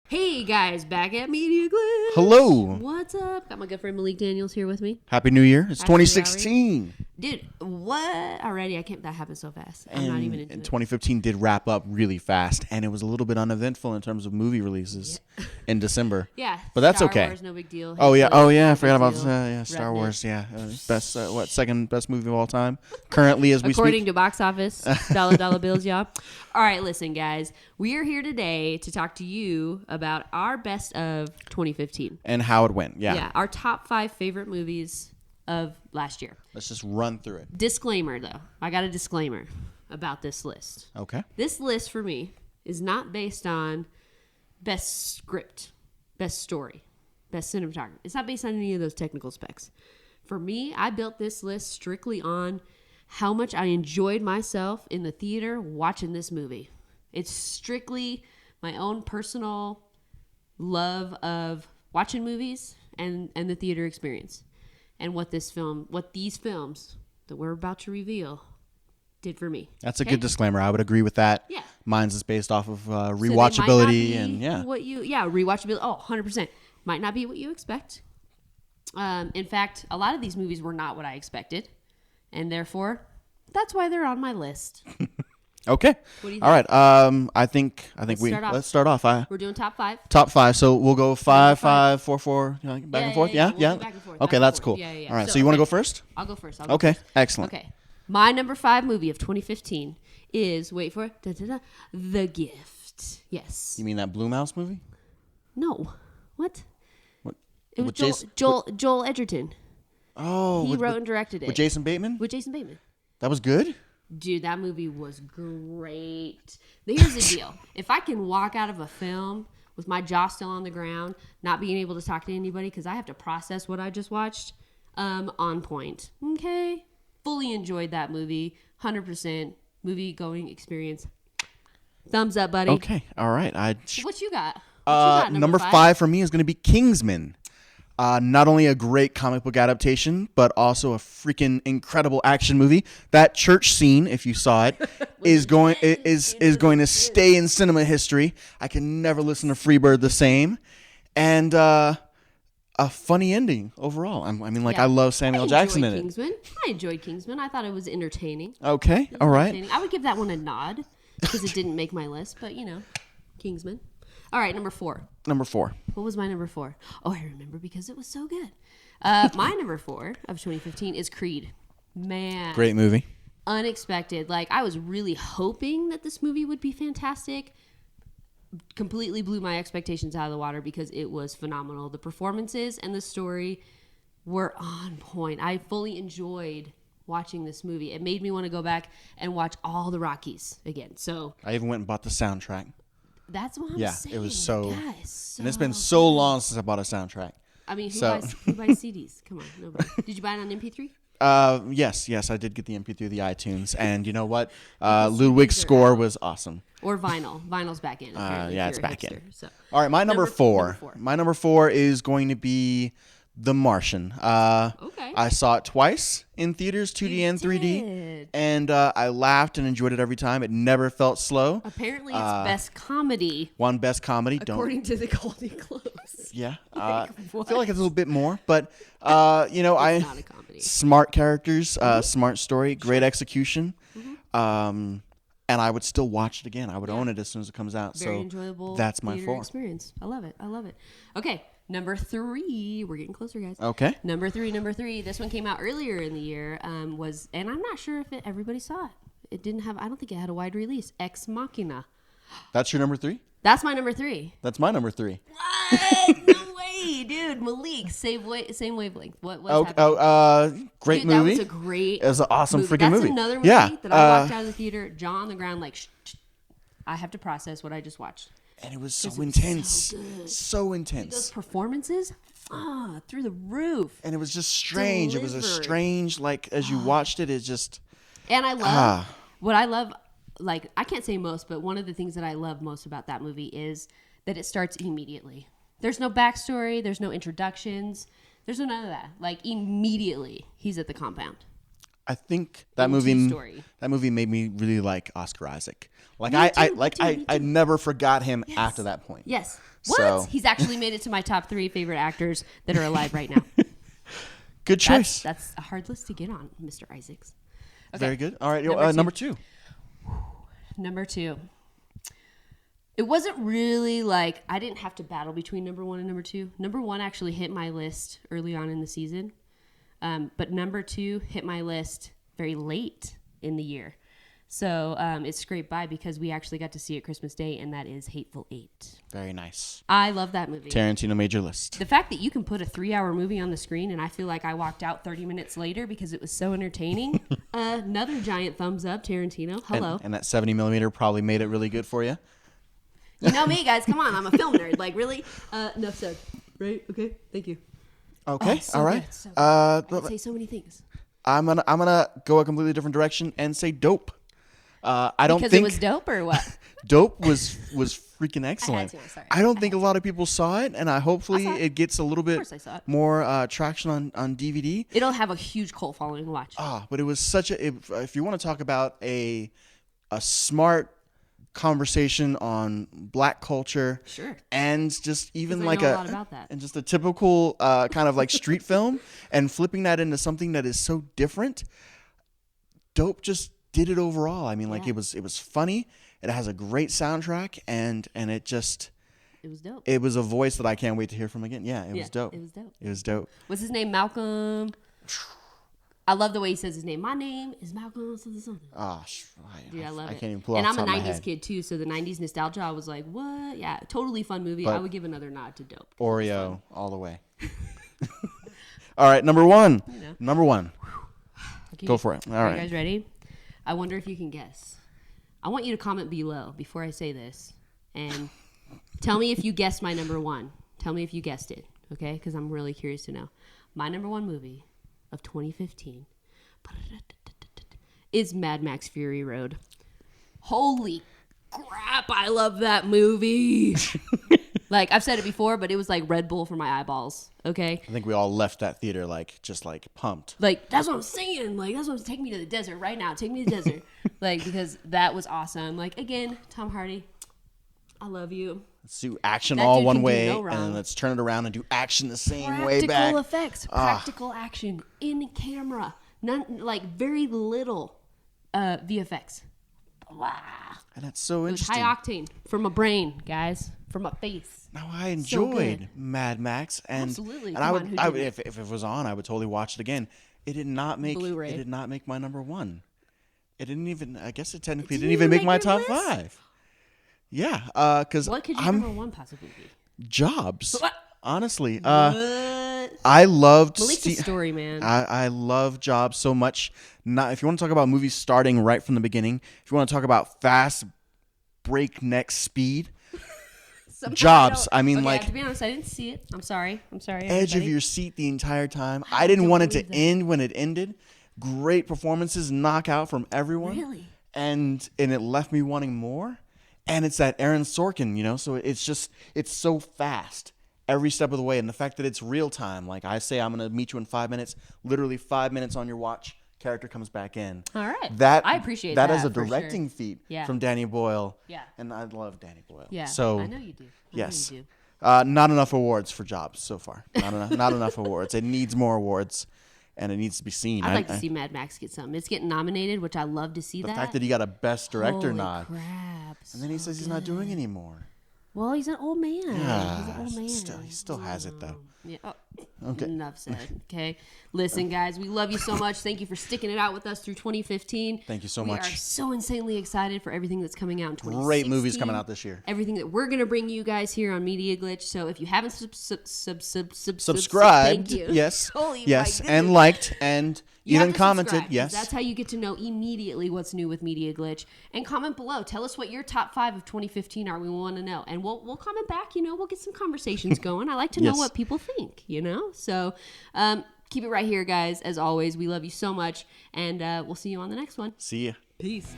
Hey guys, back at Media Glitch. Hello. What's up? Got my good friend Malik Daniels here with me. Happy New Year. It's Happy New Year, 2016. Dude, what? Already? That happened so fast. I'm not even into And it. 2015 did wrap up really fast, and it was a little bit uneventful in terms of movie releases in December. Yeah. But that's Star okay. Wars, no big deal. Oh, yeah. Hitler, Oh, yeah. no I forgot big about deal. Star Redneck. Wars. Yeah. Best, second best movie of all time. Currently, as we According speak. to box office, dollar bills, y'all. All right, listen, guys. We are here today to talk to you about our best of 2015. And how it went. Yeah. Our top 5 favorite movies of last year. Let's just run through it. Disclaimer, though. I got a disclaimer about this list. Okay. This list for me is not based on best script, best story, best cinematography. It's not based on any of those technical specs. For me, I built this list strictly on how much I enjoyed myself in the theater watching this movie. It's strictly my own personal love of watching movies and the theater experience. And what these films that we're about to reveal did for me. That's a good disclaimer. I would agree with that. Yeah. Mine's is based off of So rewatchability they might not be and rewatchability. Oh, 100%. Might not be what you expect. In fact, a lot of these movies were not what I expected. And therefore, that's why they're on my list. Okay. What do you think? All right. I think let's start off. We're doing top 5. Top 5. So we'll go 5, five. 5, 4, 4, back Yeah, and forth. yeah, Yeah. we'll Yeah. go back and forth, Okay, back that's and cool. forth. Yeah. All right. So, So you want to okay. go first? I'll go first. Okay. Excellent. Okay. My number 5 movie of 2015 is, wait for it, The Gift. Yes. You mean that Blue Mouse movie? No. What? What? It was With Jason- Joel Edgerton. Oh, He wrote and directed it. with Jason Bateman. With Jason Bateman. That was good. Dude, that movie was great. Here's the deal. If I can walk out of a film with my jaw still on the ground, not being able to talk to anybody because I have to process what I just watched, on point. Okay? Fully enjoyed that movie. 100% movie-going experience. Thumbs up, buddy. Okay. All right. What you got? What you got, Number 5 for me is going to be Kingsman. Not only a great comic book adaptation, but also a freaking incredible action movie. That church scene, if you saw it, is going to stay in cinema history. I can never listen to Freebird the same, and a funny ending overall. I love Samuel Jackson in it. I enjoyed Kingsman. I thought it was entertaining. Okay, all right. I would give that one a nod because it didn't make my list, but Kingsman. All right, number 4. Number 4. What was my number 4? Oh, I remember because it was so good. My number 4 of 2015 is Creed. Man. Great movie. Unexpected. I was really hoping that this movie would be fantastic. Completely blew my expectations out of the water because it was phenomenal. The performances and the story were on point. I fully enjoyed watching this movie. It made me want to go back and watch all the Rockies again. So I even went and bought the soundtrack. that's what I'm saying. Yeah, it was so. Guys, And it's been so long since I bought a soundtrack. I mean, who So- buys CDs? Come on, nobody. Did you buy it on MP3? Yes, I did get the MP3, the iTunes, and you know what? Ludwig's score was awesome. Or vinyl? Vinyl's back in. Apparently, Yeah, if it's you're a back in. hipster, so. All right, my number 4. number 4. My number 4 is going to be The Martian. Okay. I saw it twice in theaters, 2D and 3D, did. and I laughed and enjoyed it every time. It never felt slow. Apparently, it's best comedy Won Best Comedy. according to the Golden Globes. Yeah. Like, I feel like it's a little bit more, but It's not a comedy. smart characters, smart story, great execution. And I would still watch it again. I would own it as soon as it comes out. Very so enjoyable. that's my theater 4. experience. I love it. Okay, number 3. We're getting closer, guys. Okay. Number 3. This one came out earlier in the year. And I'm not sure if everybody saw it. It didn't have. I don't think it had a wide release. Ex Machina. That's your number 3? That's my number 3. That's my number 3. What? No way, dude. Malik, same wavelength. What's happening? Great Dude, movie. That was a great. It was an awesome freaking That's movie. another movie Yeah. that I walked out of the theater, jaw on the ground, shh. I have to process what I just watched. And it was so It was intense. so good. So Those intense. performances, through the roof. And it was just strange. It was a Delivered. strange, as you watched it, it just. And I love what I love. I can't say most, but one of the things that I love most about that movie is that it starts immediately. There's no backstory. There's no introductions. There's none of that. Like, immediately, he's at the compound. I think that movie made me really like Oscar Isaac. Like I never forgot him after that point. Yes. What? So. He's actually made it to my top 3 favorite actors that are alive right now. Good choice. That's a hard list to get on, Mr. Isaacs. Okay. Very good. All right, number 2. Number 2. It wasn't really like I didn't have to battle between number 1 and number 2. Number 1 actually hit my list early on in the season. But number 2 hit my list very late in the year. So it scraped by because we actually got to see it Christmas Day, and that is Hateful Eight. Very nice. I love that movie. Tarantino made your list. The fact that you can put a 3-hour movie on the screen and I feel like I walked out 30 minutes later because it was so entertaining. Another giant thumbs up, Tarantino. Hello. And that 70mm probably made it really good for you. You know me, guys. Come on. I'm a film nerd. Like, really? Enough said. Right? Okay. Thank you. Okay. So all right. Good, so I could say so many things. I'm gonna go a completely different direction and say Dope. I don't because think it was dope or what? Dope was freaking excellent. Sorry. I don't think a lot of people saw it, and hopefully it gets a little bit more traction on DVD. It'll have a huge cult following. Watch. But it was such a. If you want to talk about a smart conversation on Black culture, sure, and just even I like know a lot about that. And just a typical kind of like street film, and flipping that into something that is so different. Dope just did it overall. I mean, like it was funny. It has a great soundtrack, and it was dope. It was a voice that I can't wait to hear from again. Yeah, it was dope. It was dope. It was dope. What's his name? Malcolm. I love the way he says his name. My name is Malcolm something. Oh, dude, I love it. I can't even pull and off I'm a the top of my 90s head. kid too, so the 90s nostalgia, I was like, what? Yeah, totally fun movie. But I would give another nod to Dope. Oreo all the way. All right, number 1. You know. Number 1. Okay. Go for it. All right. Are you guys ready? I wonder if you can guess. I want you to comment below before I say this. And tell me if you guessed my number 1. Tell me if you guessed it, okay? Because I'm really curious to know. My number 1 movie of 2015 is Mad Max Fury Road. Holy crap, I love that movie. Like, I've said it before, but it was like Red Bull for my eyeballs, okay? I think we all left that theater just pumped. Like, that's what I'm saying. Like, that's what's take me to the desert right now. Take me to the desert. Like, because that was awesome. Like, again, Tom Hardy, I love you. Let's do action That all dude one can do way, no and wrong. then let's turn it around and do action the same way back. Practical effects, practical action, in camera. None, like, very little VFX. Wow. And that's so It was interesting. high octane from a brain, guys, from a face. Now I So enjoyed good. Mad Max, and Absolutely. and Come on, who didn't? if it was on, I would totally watch it again. It did not make Blu-ray. It did not make my number 1. It didn't even. I guess it technically didn't didn't even even make my make your top list? 5. Yeah, because What could your I'm number 1 possibly be? Jobs. What? Honestly, What? I loved Malik's a story, man. I love Jobs so much. Not if you want to talk about movies starting right from the beginning. If you want to talk about fast, breakneck speed, Somehow Jobs. I I mean, okay, like to be honest, I didn't see it. I'm sorry. edge of everybody. your seat the entire time. I didn't don't want it to believe that. end when it ended. Great performances, knockout from everyone. Really? And it left me wanting more. And it's that Aaron Sorkin, so it's so fast every step of the way. And the fact that it's real time, like I say, I'm going to meet you in 5 minutes, literally 5 minutes on your watch, character comes back in. All right. That I appreciate that as a for sure. directing feat Yeah. from Danny Boyle. Yeah. And I love Danny Boyle. Yeah. So I know you do. yes. I know you do. Not enough awards for Jobs so far. Not enough awards. It needs more awards, and it needs to be seen. I'd like to see Mad Max get something. It's getting nominated, which I love to see the that. fact that he got a Best Director Holy nod, crap, and then he so says he's not good. doing anymore. Well, he's an old man. He's an old man. He still has it though. Yeah. Oh, Okay. Enough said. Okay. Listen, guys, we love you so much. Thank you for sticking it out with us through 2015. Thank you so We much. are so insanely excited for everything that's coming out in 2016. Great movies coming out this year. Everything that we're going to bring you guys here on Media Glitch. So if you haven't Subscribed, thank you. yes, Holy yes, my and goodness. liked, and You have even to commented, subscribe, 'cause yes. That's how you get to know immediately what's new with Media Glitch. And comment below. Tell us what your top 5 of 2015 are. We want to know. And we'll comment back. We'll get some conversations going. I like to know Yes. what people think, So keep it right here, guys. As always, we love you so much. And we'll see you on the next one. See ya. Peace.